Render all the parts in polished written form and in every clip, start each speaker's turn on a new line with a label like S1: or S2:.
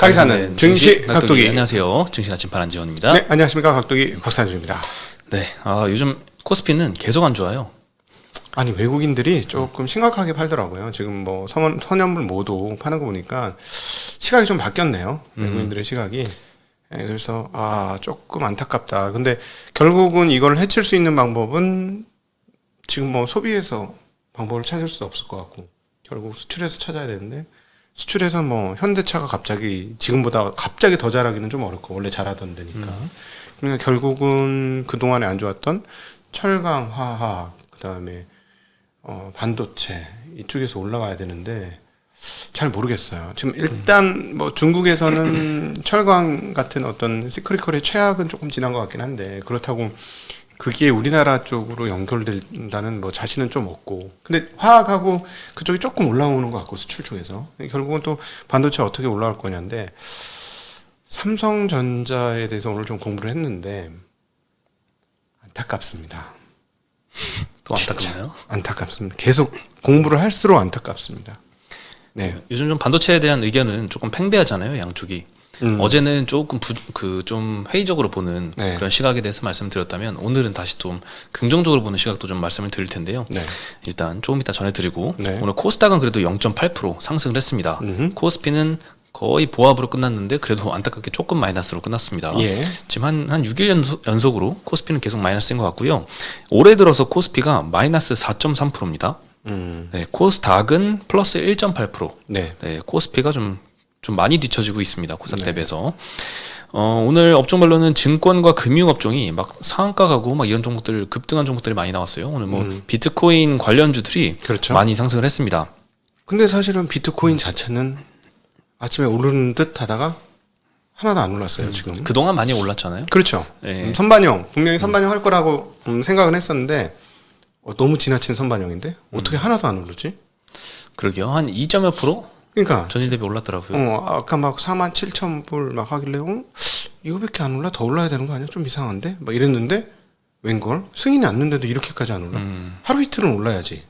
S1: 가기사는 증시 각도기.
S2: 안녕하세요. 증시 아침판 안지원입니다.
S1: 네, 안녕하십니까. 각도기 곽산주입니다.
S2: 네, 요즘 코스피는 계속 안 좋아요.
S1: 아니, 외국인들이 조금 심각하게 팔더라고요. 지금 뭐 선현물 모두 파는 거 보니까 시각이 좀 바뀌었네요. 외국인들의 시각이. 네, 그래서 조금 안타깝다. 근데 결국은 이걸 해칠 수 있는 방법은 지금 뭐 소비에서 방법을 찾을 수도 없을 것 같고 결국 수출에서 찾아야 되는데 수출에서 뭐 현대차가 갑자기 지금보다 갑자기 더 잘하기는 좀 어렵고 원래 잘하던 데니까. 그러니까 결국은 그동안에 안 좋았던 철강, 화학, 그다음에 반도체 이쪽에서 올라가야 되는데 잘 모르겠어요. 지금 일단 뭐 중국에서는 철강 같은 어떤 시크릿컬의 최악은 조금 지난 것 같긴 한데 그렇다고 그게 우리나라 쪽으로 연결된다는 뭐 자신은 좀 없고, 근데 화학하고 그쪽이 조금 올라오는 것 같고 수출 쪽에서 결국은 또 반도체 어떻게 올라올 거냐인데 삼성전자에 대해서 오늘 좀 공부를 했는데 안타깝습니다.
S2: 또 안타깝나요?
S1: 안타깝습니다. 계속 공부를 할수록 안타깝습니다. 네.
S2: 요즘 좀 반도체에 대한 의견은 조금 팽배하잖아요, 양쪽이. 어제는 조금 좀 회의적으로 보는
S1: 네.
S2: 그런 시각에 대해서 말씀드렸다면 오늘은 다시 좀 긍정적으로 보는 시각도 좀 말씀을 드릴 텐데요.
S1: 네.
S2: 일단 조금 이따 전해드리고
S1: 네.
S2: 오늘 코스닥은 그래도 0.8% 상승을 했습니다. 코스피는 거의 보합으로 끝났는데 그래도 안타깝게 조금 마이너스로 끝났습니다.
S1: 예.
S2: 지금 한 6일 연속으로 코스피는 계속 마이너스인 것 같고요. 올해 들어서 코스피가 마이너스 4.3%입니다. 네, 코스닥은 플러스 1.8%.
S1: 네.
S2: 네, 코스피가 좀 많이 뒤처지고 있습니다. 코스닥 대비해서. 오늘 업종별로는 증권과 금융업종이 막 상한가 가고 막 이런 종목들 급등한 종목들이 많이 나왔어요. 오늘 뭐 비트코인 관련주들이
S1: 그렇죠.
S2: 많이 상승을 했습니다.
S1: 근데 사실은 비트코인 자체는 아침에 오르는 듯 하다가 하나도 안 올랐어요, 지금.
S2: 그동안 많이 올랐잖아요.
S1: 그렇죠.
S2: 네.
S1: 선반영, 분명히 선반영 할 거라고 생각은 했었는데 너무 지나친 선반영인데 어떻게 하나도 안 오르지?
S2: 그러게요. 한 2.몇 %?
S1: 그러니까
S2: 전일 대비 올랐더라고요.
S1: 아까 막 47,000불 막 하길래 이거밖에 안 올라? 더 올라야 되는 거 아니야? 좀 이상한데? 막 이랬는데 웬걸? 승인이 났는데도 이렇게까지 안 올라? 하루 이틀은 올라야지.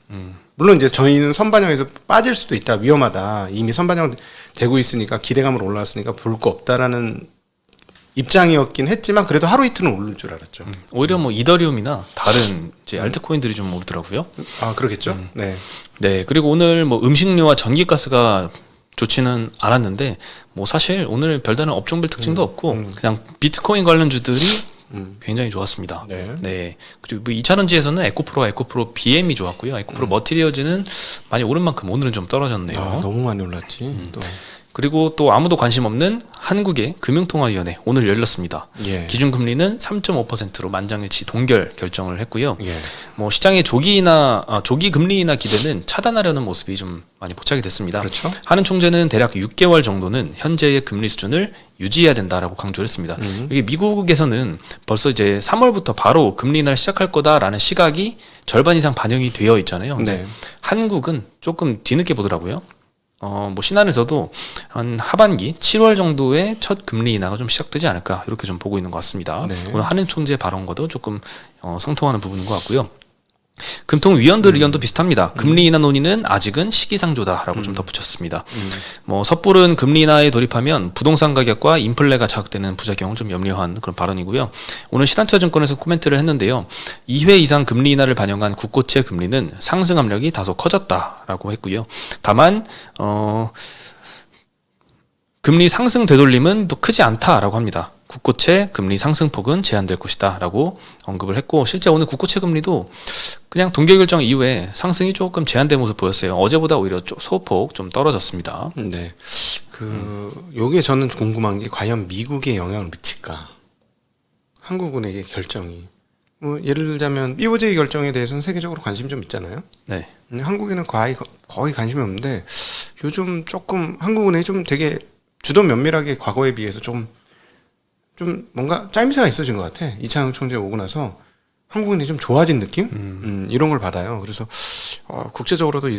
S1: 물론 이제 저희는 선반영에서 빠질 수도 있다, 위험하다, 이미 선반영 되고 있으니까 기대감으로 올라왔으니까 볼 거 없다라는 입장이었긴 했지만 그래도 하루 이틀은 오를 줄 알았죠.
S2: 오히려 뭐 이더리움이나 다른 이제 알트코인들이 좀 오르더라고요.
S1: 그러겠죠. 네.
S2: 네, 그리고 오늘 뭐 음식료와 전기가스가 좋지는 않았는데 뭐 사실 오늘 별다른 업종별 특징도 없고 그냥 비트코인 관련주들이 굉장히 좋았습니다.
S1: 네.
S2: 그리고 뭐 2차전지에서는 에코프로 BM이 좋았고요. 에코프로 머티리얼즈는 많이 오른 만큼 오늘은 좀 떨어졌네요.
S1: 너무 많이 올랐지. 또.
S2: 그리고 또 아무도 관심 없는 한국의 금융통화위원회 오늘 열렸습니다.
S1: 예.
S2: 기준금리는 3.5%로 만장일치 동결 결정을 했고요.
S1: 예.
S2: 뭐 시장의 조기 금리나 기대는 차단하려는 모습이 좀 많이 포착이 됐습니다.
S1: 그렇죠.
S2: 하는 총재는 대략 6개월 정도는 현재의 금리 수준을 유지해야 된다라고 강조를 했습니다. 이게 미국에서는 벌써 이제 3월부터 바로 금리 인하를 시작할 거다라는 시각이 절반 이상 반영이 되어 있잖아요. 근데 한국은 조금 뒤늦게 보더라고요. 뭐 신한에서도 한 하반기 7월 정도에 첫 금리 인하가 좀 시작되지 않을까 이렇게 좀 보고 있는 것 같습니다.
S1: 네.
S2: 오늘 한은 총재 발언과도 조금 상통하는 부분인 것 같고요. 금통위원들 의견도 비슷합니다. 금리 인하 논의는 아직은 시기상조다라고 좀 덧붙였습니다. 뭐 섣부른 금리 인하에 돌입하면 부동산 가격과 인플레가 자극되는 부작용을 좀 염려한 그런 발언이고요. 오늘 신한투자증권에서 코멘트를 했는데요. 2회 이상 금리 인하를 반영한 국고채 금리는 상승 압력이 다소 커졌다라고 했고요. 다만 금리 상승 되돌림은 또 크지 않다라고 합니다. 국고채 금리 상승폭은 제한될 것이다 라고 언급을 했고, 실제 오늘 국고채 금리도 그냥 동결 결정 이후에 상승이 조금 제한된 모습 보였어요. 어제보다 오히려 소폭 좀 떨어졌습니다.
S1: 네. 요게 저는 궁금한 게 과연 미국에 영향을 미칠까? 한국은행의 결정이. 뭐 예를 들자면 BOJ 결정에 대해서는 세계적으로 관심이 좀 있잖아요.
S2: 네.
S1: 한국에는 거의 관심이 없는데 요즘 조금 한국은행이 좀 되게 주도 면밀하게 과거에 비해서 좀 뭔가 짜임새가 있어진 것 같아. 이창용 총재 오고 나서 한국은행이 좀 좋아진 느낌? 이런 걸 받아요. 그래서 국제적으로도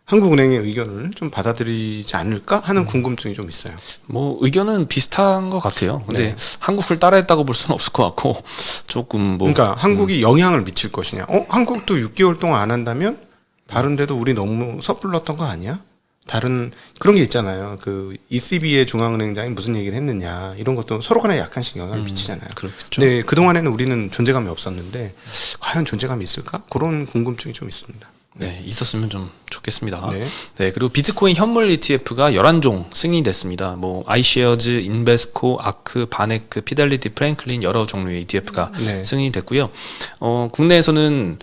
S1: 한국은행의 의견을 좀 받아들이지 않을까 하는 궁금증이 좀 있어요.
S2: 뭐 의견은 비슷한 것 같아요. 근데 한국을 따라했다고 볼 수는 없을 것 같고 조금 뭐.
S1: 그러니까 한국이 영향을 미칠 것이냐? 한국도 6개월 동안 안 한다면 다른 데도 우리 너무 섣불렀던 거 아니야? 다른 그런 게 있잖아요. 그 ECB의 중앙은행장이 무슨 얘기를 했느냐 이런 것도 서로 간에 약간씩 영향을 미치잖아요.
S2: 그렇죠.
S1: 근데 그 동안에는 우리는 존재감이 없었는데 과연 존재감이 있을까? 그런 궁금증이 좀 있습니다.
S2: 네, 있었으면 좀 좋겠습니다.
S1: 네.
S2: 네, 그리고 비트코인 현물 ETF가 11종 승인이 됐습니다. 뭐 아이쉐어즈, 인베스코, 아크, 바네크, 피델리티, 프랭클린 여러 종류의 ETF가
S1: 네.
S2: 승인이 됐고요. 국내에서는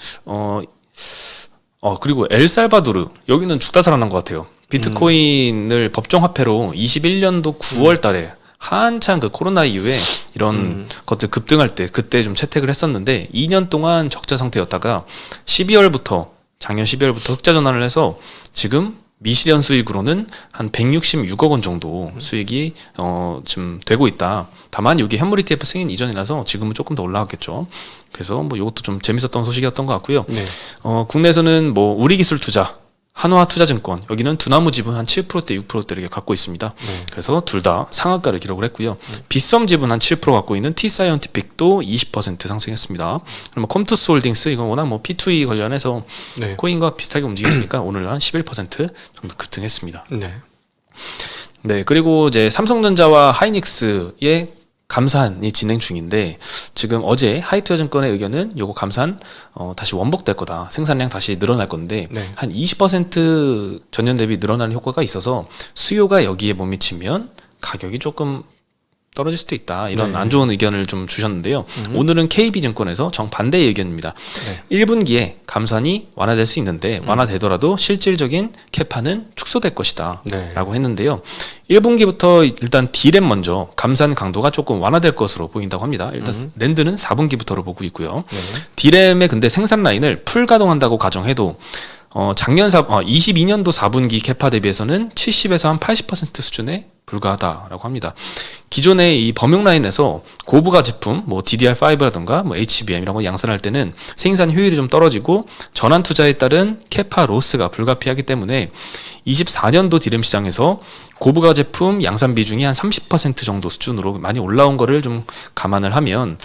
S2: 그리고 엘살바도르 여기는 죽다 살아난 것 같아요. 비트코인을 법정 화폐로 21년도 9월 달에 한창 그 코로나 이후에 이런 것들 급등할 때 그때 좀 채택을 했었는데 2년 동안 적자 상태였다가 작년 12월부터 흑자 전환을 해서 지금 미실현 수익으로는 한 166억 원 정도 수익이 지금 되고 있다. 다만 여기 현물 ETF 승인 이전이라서 지금은 조금 더 올라갔겠죠. 그래서 뭐 이것도 좀 재밌었던 소식이었던 것 같고요.
S1: 네.
S2: 국내에서는 뭐 우리기술투자, 한화투자증권 여기는 두나무 지분 한 7%대 6%대 이렇게 갖고 있습니다.
S1: 네.
S2: 그래서 둘 다 상한가를 기록을 했고요. 빗썸 지분 한 7% 갖고 있는 T사이언티픽도 20% 상승했습니다. 그리고 컴투스 홀딩스 이건 워낙 뭐 P2E 관련해서
S1: 네.
S2: 코인과 비슷하게 움직였으니까 오늘 한 11% 정도 급등했습니다.
S1: 네.
S2: 네, 그리고 이제 삼성전자와 하이닉스의 감산이 진행 중인데 지금 어제 하이투자증권의 의견은 요거 감산 다시 원복될 거다. 생산량 다시 늘어날 건데
S1: 네.
S2: 한 20% 전년 대비 늘어나는 효과가 있어서 수요가 여기에 못 미치면 가격이 조금 떨어질 수도 있다. 이런
S1: 네.
S2: 안 좋은 의견을 좀 주셨는데요. 오늘은 KB증권에서 정반대의 의견입니다.
S1: 네.
S2: 1분기에 감산이 완화될 수 있는데 완화되더라도 실질적인 캐파는 축소될 것이다.
S1: 네.
S2: 라고 했는데요. 1분기부터 일단 D램 먼저 감산 강도가 조금 완화될 것으로 보인다고 합니다. 일단 랜드는 4분기부터로 보고 있고요.
S1: 네.
S2: D램의 근데 생산 라인을 풀 가동한다고 가정해도 22년도 4분기 캐파 대비해서는 70에서 한 80% 수준에 불과하다라고 합니다. 기존의 이 범용 라인에서 고부가 제품, 뭐 DDR5라든가 뭐 HBM 이런 거 양산할 때는 생산 효율이 좀 떨어지고 전환 투자에 따른 캐파 로스가 불가피하기 때문에 24년도 디램 시장에서 고부가 제품 양산 비중이 한 30% 정도 수준으로 많이 올라온 거를 좀 감안을 하면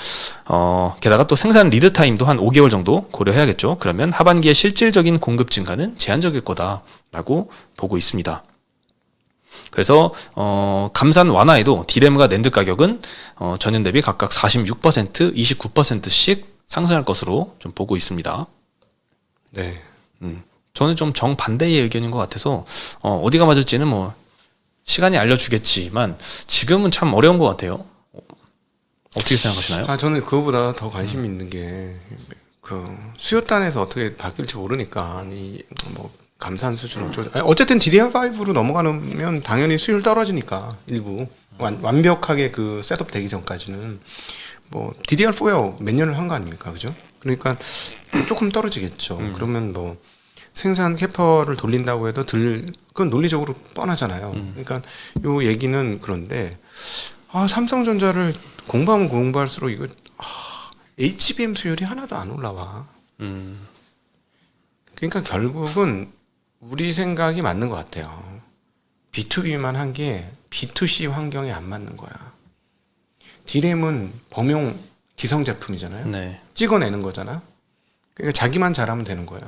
S2: 게다가 또 생산 리드 타임도 한 5개월 정도 고려해야겠죠. 그러면 하반기에 실질적인 공급 증가는 제한적일 거다라고 보고 있습니다. 그래서 감산 완화에도 D램과 낸드 가격은 전년 대비 각각 46%, 29%씩 상승할 것으로 좀 보고 있습니다.
S1: 네.
S2: 저는 좀 정반대의 의견인 것 같아서 어디가 맞을지는 뭐 시간이 알려주겠지만 지금은 참 어려운 것 같아요. 어떻게 생각하시나요?
S1: 저는 그거보다 더 관심 있는 게 그 수요단에서 어떻게 바뀔지 모르니까 뭐 감산 수준 어쩌죠. 어쨌든 DDR5로 넘어가면 당연히 수율 떨어지니까 일부 완벽하게 그 셋업 되기 전까지는 뭐 DDR4야 몇 년을 한 거 아닙니까, 그죠? 그러니까 조금 떨어지겠죠. 그러면 뭐 생산 캐퍼를 돌린다고 해도 그건 논리적으로 뻔하잖아요. 그러니까 요 얘기는 그런데 삼성전자를 공부하면 공부할수록 이거 HBM 수율이 하나도 안 올라와. 그러니까 결국은 우리 생각이 맞는 것 같아요. B2B만 한 게 B2C 환경에 안 맞는 거야. D램은 범용 기성 제품이잖아요.
S2: 네.
S1: 찍어내는 거잖아. 그러니까 자기만 잘하면 되는 거야.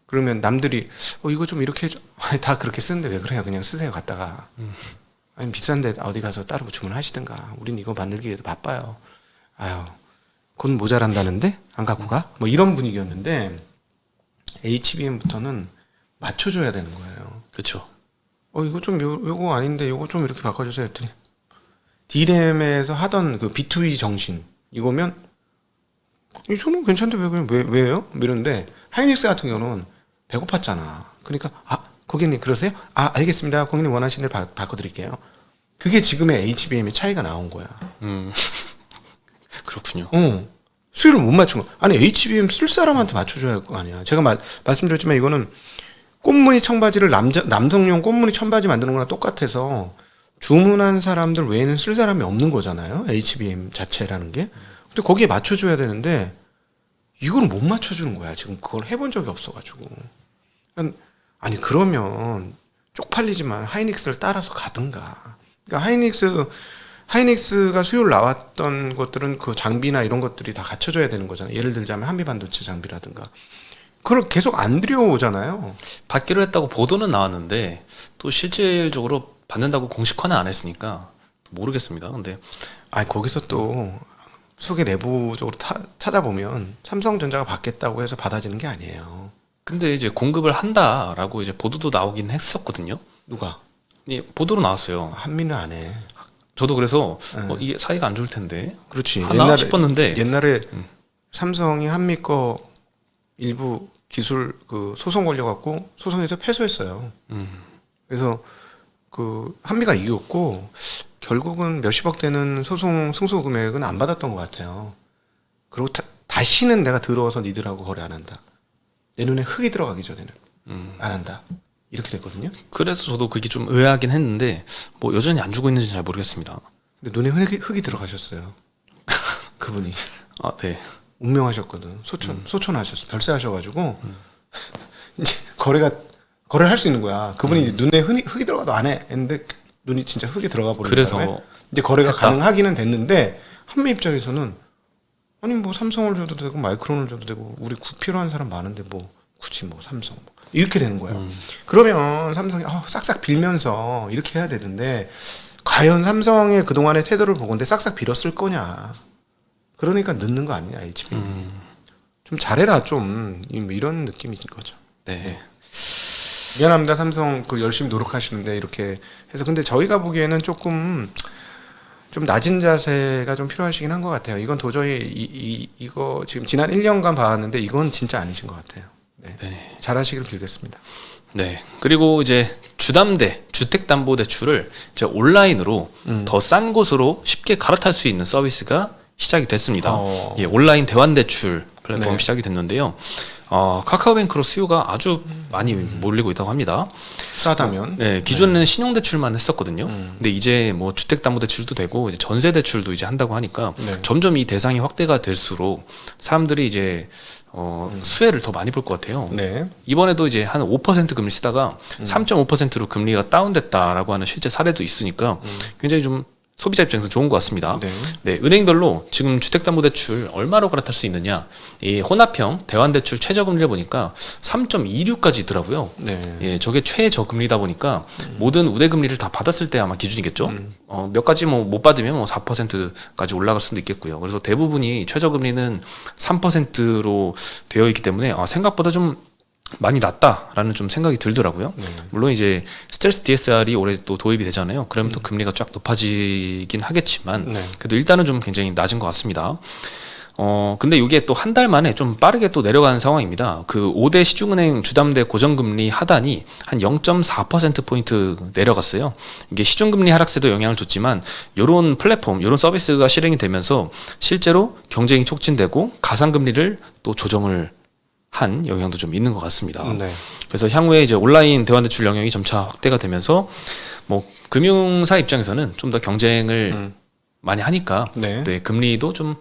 S1: 그러면 남들이 이거 좀 이렇게 해줘. 다 그렇게 쓰는데 왜 그래요? 그냥 쓰세요 갔다가. 아니 비싼데 어디 가서 따로 주문하시든가. 우린 이거 만들기 위해서 바빠요. 아유, 곧 모자란다는데 안 갖고 가? 뭐 이런 분위기였는데 HBM부터는 맞춰줘야 되는 거예요.
S2: 그렇죠.
S1: 이거 좀 요거 아닌데 요거 좀 이렇게 바꿔주세요 했더니 D램에서 하던 그 B2E 정신 이거면 저는 괜찮은데 왜요? 이러는데 하이닉스 같은 경우는 배고팠잖아. 그러니까 고객님 그러세요? 알겠습니다. 고객님 원하시는 대로 바꿔드릴게요. 그게 지금의 HBM의 차이가 나온 거야.
S2: 그렇군요.
S1: 수율을 못 맞춘 거. 아니 HBM 쓸 사람한테 맞춰줘야 할 거 아니야. 제가 말씀드렸지만 이거는 꽃무늬 청바지를 남성용 꽃무늬 청바지 만드는 거랑 똑같아서 주문한 사람들 외에는 쓸 사람이 없는 거잖아요. HBM 자체라는 게. 근데 거기에 맞춰줘야 되는데 이걸 못 맞춰주는 거야. 지금 그걸 해본 적이 없어가지고. 아니 그러면 쪽팔리지만 하이닉스를 따라서 가든가. 그러니까 하이닉스가 수요를 나왔던 것들은 그 장비나 이런 것들이 다 갖춰져야 되는 거잖아요. 예를 들자면 한미반도체 장비라든가. 그걸 계속 안 들여오잖아요.
S2: 받기로 했다고 보도는 나왔는데 또 실질적으로 받는다고 공식화는 안 했으니까 모르겠습니다. 근데
S1: 거기서 또 속에 내부적으로 찾아보면 삼성전자가 받겠다고 해서 받아지는 게 아니에요.
S2: 근데 이제 공급을 한다라고 이제 보도도 나오긴 했었거든요.
S1: 누가?
S2: 예, 보도로 나왔어요.
S1: 한미는 안 해.
S2: 저도 그래서 이게 사이가 안 좋을 텐데
S1: 그렇지.
S2: 하나 싶었는데
S1: 옛날에 삼성이 한미 거 일부 기술 그 소송 걸려갖고 소송에서 패소했어요. 그래서 그 한미가 이겼고 결국은 몇십억 되는 소송 승소 금액은 안 받았던 것 같아요. 그리고 다시는 내가 들어와서 니들하고 거래 안 한다. 내 눈에 흙이 들어가기 전에는 안 한다. 이렇게 됐거든요.
S2: 그래서 저도 그게 좀 의아하긴 했는데 뭐 여전히 안 주고 있는지 잘 모르겠습니다.
S1: 근데 눈에 흙이 들어가셨어요. 그분이
S2: 아, 네.
S1: 운명하셨거든. 소천하셨어. 별세하셔가지고 이제 거래를 할 수 있는 거야. 그분이 눈에 흙이 들어가도 안 해. 했는데 눈이 진짜 흙이 들어가 버린
S2: 그래서
S1: 다음에 이제 거래가
S2: 했다.
S1: 가능하기는 됐는데 한미 입장에서는 아니 뭐 삼성을 줘도 되고 마이크론을 줘도 되고 우리 필요한 사람 많은데 뭐 굳이 뭐 삼성 뭐 이렇게 되는 거예요. 그러면 삼성이 싹싹 빌면서 이렇게 해야 되는데 과연 삼성의 그동안의 태도를 보건대 싹싹 빌었을 거냐. 그러니까 늦는 거 아니냐 HB. 좀 잘해라 좀 이런 느낌인 거죠.
S2: 네.
S1: 미안합니다 삼성 그 열심히 노력하시는데 이렇게 해서 근데 저희가 보기에는 조금 좀 낮은 자세가 좀 필요하시긴 한 것 같아요. 이건 도저히 이거 지금 지난 1년간 봐왔는데 이건 진짜 아니신 것 같아요. 네.
S2: 네.
S1: 잘하시길 빌겠습니다.
S2: 네. 그리고 이제 주담대, 주택담보대출을 이제 온라인으로 더 싼 곳으로 쉽게 갈아탈 수 있는 서비스가 시작이 됐습니다. 예, 온라인 대환대출 플랫폼이
S1: 네.
S2: 시작이 됐는데요. 카카오뱅크로 수요가 아주 많이 몰리고 있다고 합니다.
S1: 싸다면.
S2: 네, 기존에는 신용대출만 했었거든요. 근데 이제 뭐 주택담보대출도 되고 이제 전세대출도 이제 한다고 하니까
S1: 네.
S2: 점점 이 대상이 확대가 될수록 사람들이 이제 수혜를 더 많이 볼 것 같아요.
S1: 네.
S2: 이번에도 이제 한 5% 금리 쓰다가 3.5%로 금리가 다운됐다라고 하는 실제 사례도 있으니까 굉장히 좀 소비자 입장에서 좋은 것 같습니다.
S1: 네.
S2: 네, 은행별로 지금 주택담보대출 얼마로 갈아탈 수 있느냐? 이 혼합형 대환대출 최저금리를 보니까 3.26까지 있더라고요.
S1: 네.
S2: 예, 저게 최저금리다 보니까 모든 우대금리를 다 받았을 때 아마 기준이겠죠. 몇 가지 뭐 못 받으면 뭐 4%까지 올라갈 수도 있겠고요. 그래서 대부분이 최저금리는 3%로 되어 있기 때문에 생각보다 좀 많이 낮다라는 좀 생각이 들더라고요. 물론 이제 스텔스 DSR이 올해 또 도입이 되잖아요. 그러면 또 금리가 쫙 높아지긴 하겠지만
S1: 네.
S2: 그래도 일단은 좀 굉장히 낮은 것 같습니다. 근데 이게 또 한 달 만에 좀 빠르게 또 내려가는 상황입니다. 그 5대 시중은행 주담대 고정금리 하단이 한 0.4%포인트 내려갔어요. 이게 시중금리 하락세도 영향을 줬지만 요런 플랫폼, 요런 서비스가 실행이 되면서 실제로 경쟁이 촉진되고 가상금리를 또 조정을 한 영향도 좀 있는 것 같습니다.
S1: 네.
S2: 그래서 향후에 이제 온라인 대환대출 영역이 점차 확대가 되면서 뭐 금융사 입장에서는 좀 더 경쟁을 많이 하니까
S1: 네.
S2: 네, 금리도 좀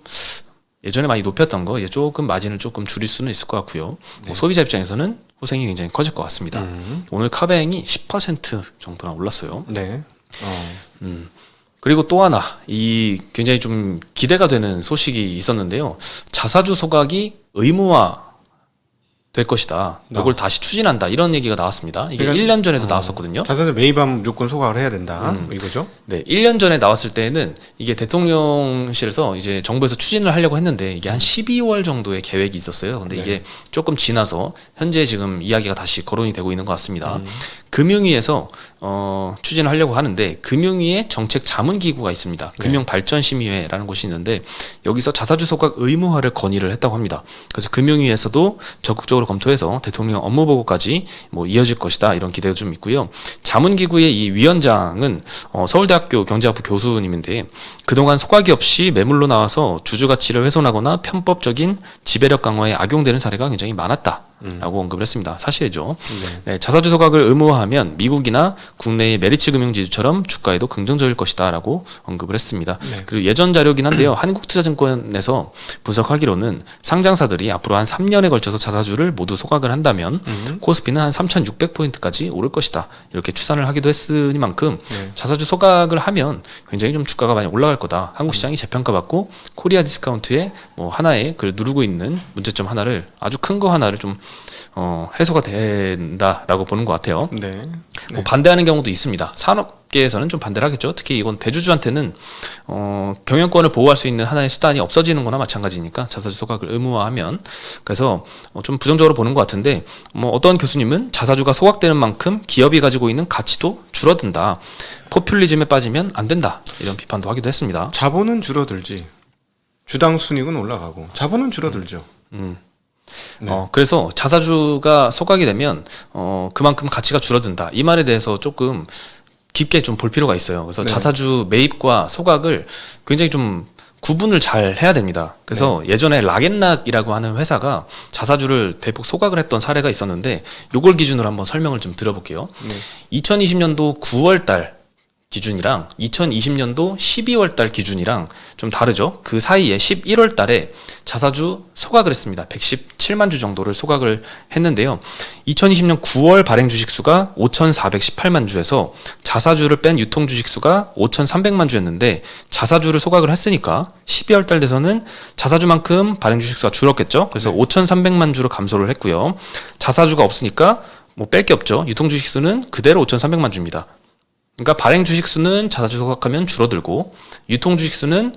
S2: 예전에 많이 높였던 거 이제 조금 마진을 조금 줄일 수는 있을 것 같고요. 뭐 소비자 입장에서는 후생이 굉장히 커질 것 같습니다. 오늘 카뱅이 10% 정도나 올랐어요.
S1: 네.
S2: 그리고 또 하나 이 굉장히 좀 기대가 되는 소식이 있었는데요. 자사주 소각이 의무화 될 것이다. 이걸 다시 추진한다. 이런 얘기가 나왔습니다. 이게
S1: 그러니까,
S2: 1년 전에도 나왔었거든요.
S1: 자사주 매입하면 무조건 소각을 해야 된다. 뭐 이거죠?
S2: 네, 1년 전에 나왔을 때는 이게 대통령실에서 이제 정부에서 추진을 하려고 했는데 이게 한 12월 정도의 계획이 있었어요. 근데 이게 조금 지나서 현재 지금 이야기가 다시 거론이 되고 있는 것 같습니다. 금융위에서 추진을 하려고 하는데 금융위의 정책 자문기구가 있습니다. 금융발전심의회라는 곳이 있는데 여기서 자사주 소각 의무화를 건의를 했다고 합니다. 그래서 금융위에서도 적극적으로 검토해서 대통령 업무 보고까지 뭐 이어질 것이다 이런 기대가 좀 있고요. 자문기구의 이 위원장은 서울대학교 경제학부 교수님인데 그동안 소각이 없이 매물로 나와서 주주 가치를 훼손하거나 편법적인 지배력 강화에 악용되는 사례가 굉장히 많았다라고 언급을 했습니다. 사실이죠. 네, 자사주 소각을 의무화하면 미국이나 국내의 메리츠 금융지주처럼 주가에도 긍정적일 것이다라고 언급을 했습니다. 그리고 예전 자료긴 한데요. 한국투자증권에서 분석하기로는 상장사들이 앞으로 한 3년에 걸쳐서 자사주를 모두 소각을 한다면 코스피는 한 3,600포인트까지 오를 것이다. 이렇게 추산을 하기도 했으니만큼 자사주 소각을 하면 굉장히 좀 주가가 많이 올라갈 거다. 한국 시장이 재평가받고 코리아 디스카운트에 뭐 하나의 그 누르고 있는 문제점 하나를 아주 큰 거 하나를 좀 해소가 된다라고 보는 것 같아요.
S1: 네.
S2: 뭐 반대하는 경우도 있습니다. 산업계에서는 좀 반대를 하겠죠. 특히 이건 대주주한테는 경영권을 보호할 수 있는 하나의 수단이 없어지는 거나 마찬가지니까 자사주 소각을 의무화하면. 그래서 좀 부정적으로 보는 것 같은데 뭐 어떤 교수님은 자사주가 소각되는 만큼 기업이 가지고 있는 가치도 줄어든다. 포퓰리즘에 빠지면 안 된다. 이런 비판도 하기도 했습니다.
S1: 자본은 줄어들지. 주당 순이익은 올라가고 자본은 줄어들죠. 네.
S2: 그래서 자사주가 소각이 되면 그만큼 가치가 줄어든다. 이 말에 대해서 조금 깊게 좀 볼 필요가 있어요. 그래서
S1: 네.
S2: 자사주 매입과 소각을 굉장히 좀 구분을 잘 해야 됩니다. 그래서 예전에 락앤락이라고 하는 회사가 자사주를 대폭 소각을 했던 사례가 있었는데 요걸 기준으로 한번 설명을 좀 드려볼게요. 2020년도 9월 달 기준이랑 2020년도 12월 달 기준이랑 좀 다르죠. 그 사이에 11월 달에 자사주 소각을 했습니다. 117만 주 정도를 소각을 했는데요. 2020년 9월 발행 주식 수가 5,418만 주에서 자사주를 뺀 유통 주식 수가 5,300만 주였는데 자사주를 소각을 했으니까 12월 달 돼서는 자사주만큼 발행 주식 수가 줄었겠죠. 그래서 5,300만 주로 감소를 했고요. 자사주가 없으니까 뭐 뺄 게 없죠. 유통 주식 수는 그대로 5,300만 주입니다. 그러니까 발행 주식 수는 자사주 소각하면 줄어들고 유통 주식 수는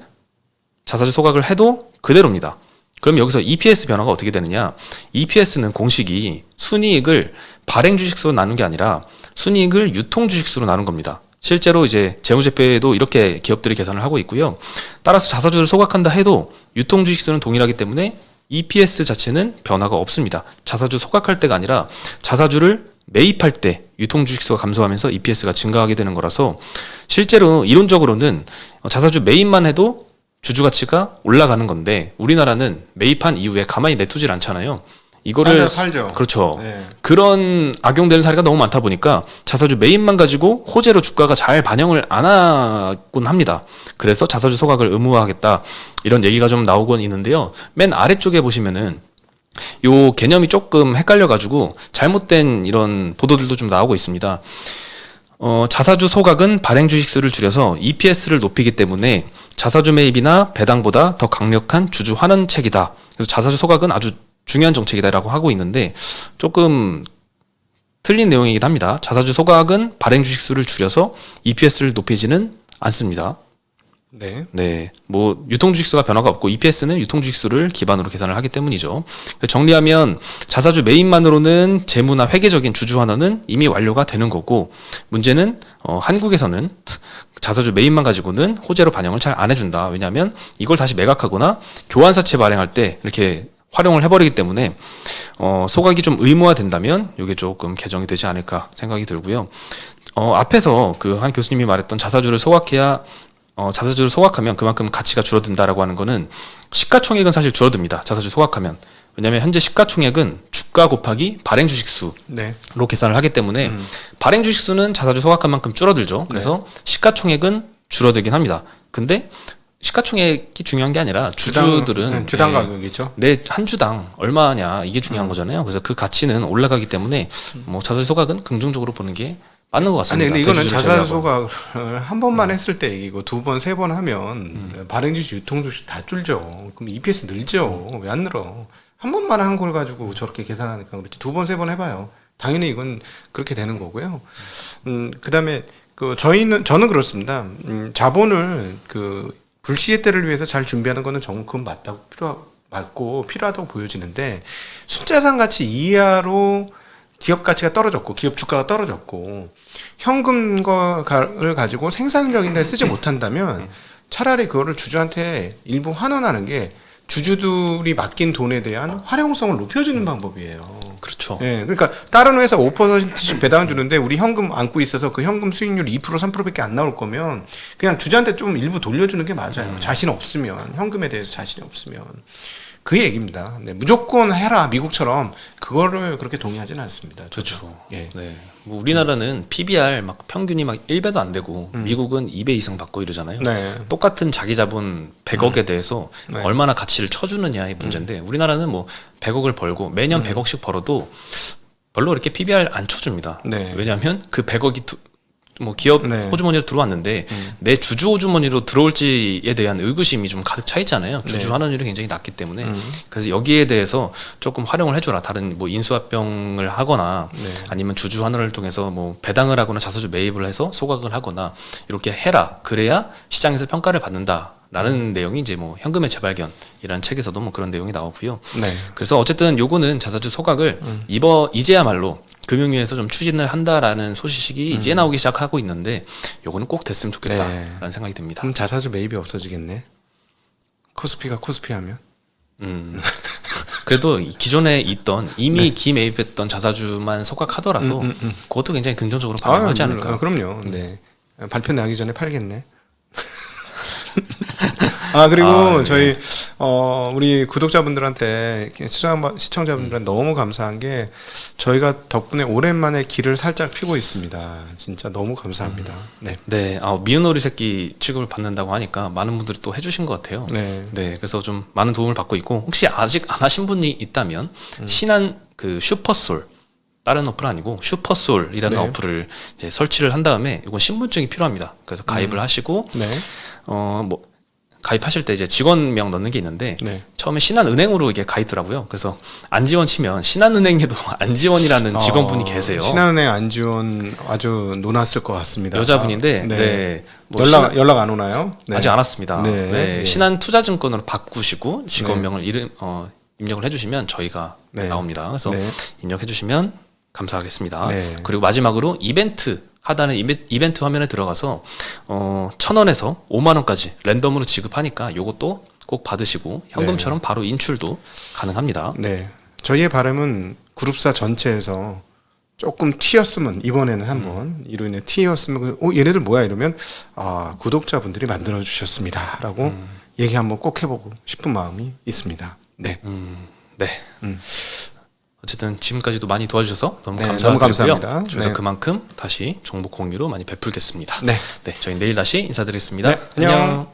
S2: 자사주 소각을 해도 그대로입니다. 그럼 여기서 EPS 변화가 어떻게 되느냐? EPS는 공식이 순이익을 발행 주식수로 나눈 게 아니라 순이익을 유통 주식수로 나눈 겁니다. 실제로 이제 재무제표에도 이렇게 기업들이 계산을 하고 있고요. 따라서 자사주를 소각한다 해도 유통 주식수는 동일하기 때문에 EPS 자체는 변화가 없습니다. 자사주 소각할 때가 아니라 자사주를 매입할 때 유통 주식수가 감소하면서 EPS가 증가하게 되는 거라서 실제로 이론적으로는 자사주 매입만 해도 주주 가치가 올라가는 건데 우리나라는 매입한 이후에 가만히 내두질 않잖아요. 이거를
S1: 팔죠.
S2: 그렇죠.
S1: 네.
S2: 그런 악용되는 사례가 너무 많다 보니까 자사주 매입만 가지고 호재로 주가가 잘 반영을 안 하곤 합니다. 그래서 자사주 소각을 의무화하겠다 이런 얘기가 좀 나오곤 있는데요. 맨 아래쪽에 보시면은 요 개념이 조금 헷갈려가지고 잘못된 이런 보도들도 좀 나오고 있습니다. 자사주 소각은 발행 주식수를 줄여서 EPS를 높이기 때문에 자사주 매입이나 배당보다 더 강력한 주주 환원책이다. 그래서 자사주 소각은 아주 중요한 정책이다라고 하고 있는데 조금 틀린 내용이긴 합니다. 자사주 소각은 발행 주식수를 줄여서 EPS를 높이지는 않습니다.
S1: 네.
S2: 뭐 유통 주식수가 변화가 없고 EPS는 유통 주식수를 기반으로 계산을 하기 때문이죠. 정리하면 자사주 매입만으로는 재무나 회계적인 주주 환원은 이미 완료가 되는 거고 문제는 한국에서는 자사주 매입만 가지고는 호재로 반영을 잘 안 해준다. 왜냐하면 이걸 다시 매각하거나 교환사채 발행할 때 이렇게 활용을 해버리기 때문에 소각이 좀 의무화된다면 이게 조금 개정이 되지 않을까 생각이 들고요. 앞에서 그 한 교수님이 말했던 자사주를 소각해야 자사주를 소각하면 그만큼 가치가 줄어든다라고 하는 거는 시가총액은 사실 줄어듭니다. 자사주 소각하면. 왜냐하면 현재 시가총액은 주가 곱하기 발행 주식수로 계산을 하기 때문에 발행 주식수는 자사주 소각한 만큼 줄어들죠. 그래서 시가총액은 줄어들긴 합니다. 근데 시가총액이 중요한 게 아니라 주주들은
S1: 주당 가격이죠.
S2: 내 한 주당 얼마냐 이게 중요한 거잖아요. 그래서 그 가치는 올라가기 때문에 뭐 자사주 소각은 긍정적으로 보는 게 맞는 것 같습니다.
S1: 아니, 근데 이거는 자사주 소각을 한 번만 했을 때 얘기고 두 번, 세 번 하면 발행 주식, 유통 주식 다 줄죠. 그럼 EPS 늘죠. 왜 안 늘어? 한 번만 한 걸 가지고 저렇게 계산하니까 그렇지. 두 번, 세 번 해봐요. 당연히 이건 그렇게 되는 거고요. 그다음에 저는 그렇습니다. 자본을 불시의 때를 위해서 잘 준비하는 거는 그건 맞고 필요하다고 보여지는데 숫자상 가치 이하로 기업 가치가 떨어졌고 기업 주가가 떨어졌고 현금을 가지고 생산력인데 쓰지 못한다면 차라리 그거를 주주한테 일부 환원하는 게 주주들이 맡긴 돈에 대한 활용성을 높여주는 방법이에요.
S2: 그렇죠.
S1: 예, 그러니까 다른 회사 5%씩 배당 주는데 우리 현금 안고 있어서 그 현금 수익률 2% 3%밖에 안 나올 거면 그냥 주주한테 좀 일부 돌려주는 게 맞아요. 자신 없으면 현금에 대해서 자신이 없으면 그 얘기입니다. 네, 무조건 해라 미국처럼 그거를 그렇게 동의하지는 않습니다.
S2: 그렇죠.
S1: 예.
S2: 네. 뭐 우리나라는 PBR 막 평균이 막 1배도 안 되고 미국은 2배 이상 받고 이러잖아요.
S1: 네.
S2: 똑같은 자기 자본 100억에 대해서
S1: 네.
S2: 얼마나 가치를 쳐주느냐의 문제인데 우리나라는 뭐 100억을 벌고 매년 100억씩 벌어도 별로 이렇게 PBR 안 쳐줍니다.
S1: 네.
S2: 왜냐하면 그 100억이 뭐 기업
S1: 네.
S2: 호주머니로 들어왔는데 내 주주 호주머니로 들어올지에 대한 의구심이 좀 가득 차 있잖아요. 주주
S1: 네.
S2: 환원율이 굉장히 낮기 때문에 그래서 여기에 대해서 조금 활용을 해줘라. 다른 뭐 인수합병을 하거나
S1: 네.
S2: 아니면 주주 환원을 통해서 뭐 배당을 하거나 자사주 매입을 해서 소각을 하거나 이렇게 해라. 그래야 시장에서 평가를 받는다. 라는 내용이 이제 뭐 현금의 재발견이라는 책에서도 뭐 그런 내용이 나오고요.
S1: 네.
S2: 그래서 어쨌든 요거는 자사주 소각을 이제야말로 금융위에서 좀 추진을 한다라는 소식이 이제 나오기 시작하고 있는데 요거는 꼭 됐으면 좋겠다라는
S1: 네.
S2: 생각이 듭니다.
S1: 그럼 자사주 매입이 없어지겠네. 코스피가 코스피 하면.
S2: 그래도 기존에 있던 이미 기매입했던 자사주만 소각하더라도 그것도 굉장히 긍정적으로 반영하지 않을까.
S1: 그럼요. 네. 발표 나기 전에 팔겠네. 그리고
S2: 네.
S1: 저희 우리 구독자분들한테 시청자분들한테 너무 감사한 게 저희가 덕분에 오랜만에 길을 살짝 피고 있습니다. 진짜 너무 감사합니다. 네.
S2: 네, 미운오리 새끼 취급을 받는다고 하니까 많은 분들이 또 해주신 것 같아요.
S1: 네.
S2: 네, 그래서 좀 많은 도움을 받고 있고 혹시 아직 안 하신 분이 있다면 신한 그 슈퍼솔 다른 어플 아니고 슈퍼솔이라는
S1: 네.
S2: 어플을 이제 설치를 한 다음에 이건 신분증이 필요합니다. 그래서 가입을 하시고
S1: 네.
S2: 뭐 가입하실 때 이제 직원명 넣는 게 있는데
S1: 네.
S2: 처음에 신한은행으로 이게 가 있더라고요. 그래서 안지원 치면 신한은행에도 안지원이라는 직원분이 계세요.
S1: 신한은행 안지원 아주 논았을 것 같습니다.
S2: 여자분인데
S1: 네.
S2: 네. 뭐
S1: 연락 안 오나요? 네.
S2: 아직 안 왔습니다.
S1: 네.
S2: 네.
S1: 네.
S2: 신한투자증권으로 바꾸시고 직원명을 입력을 해주시면 저희가
S1: 네.
S2: 나옵니다. 그래서
S1: 네.
S2: 입력해주시면 감사하겠습니다.
S1: 네.
S2: 그리고 마지막으로 이벤트 하단의 이벤트 화면에 들어가서 1,000원에서 5만 원까지 랜덤으로 지급하니까 요것도 꼭 받으시고 현금처럼 바로 인출도 가능합니다.
S1: 네. 저희의 바람은 그룹사 전체에서 조금 튀었으면 이번에는 한번 이로 인해 튀었으면 얘네들 뭐야 이러면 구독자분들이 만들어 주셨습니다라고 얘기 한번 꼭 해보고 싶은 마음이 있습니다. 네.
S2: 네. 어쨌든 지금까지도 많이 도와주셔서 너무
S1: 네,
S2: 감사드리고요.
S1: 너무 감사합니다.
S2: 저희도
S1: 네.
S2: 그만큼 다시 정보 공유로 많이 베풀겠습니다.
S1: 네.
S2: 네, 저희 내일 다시 인사드리겠습니다.
S1: 네, 안녕.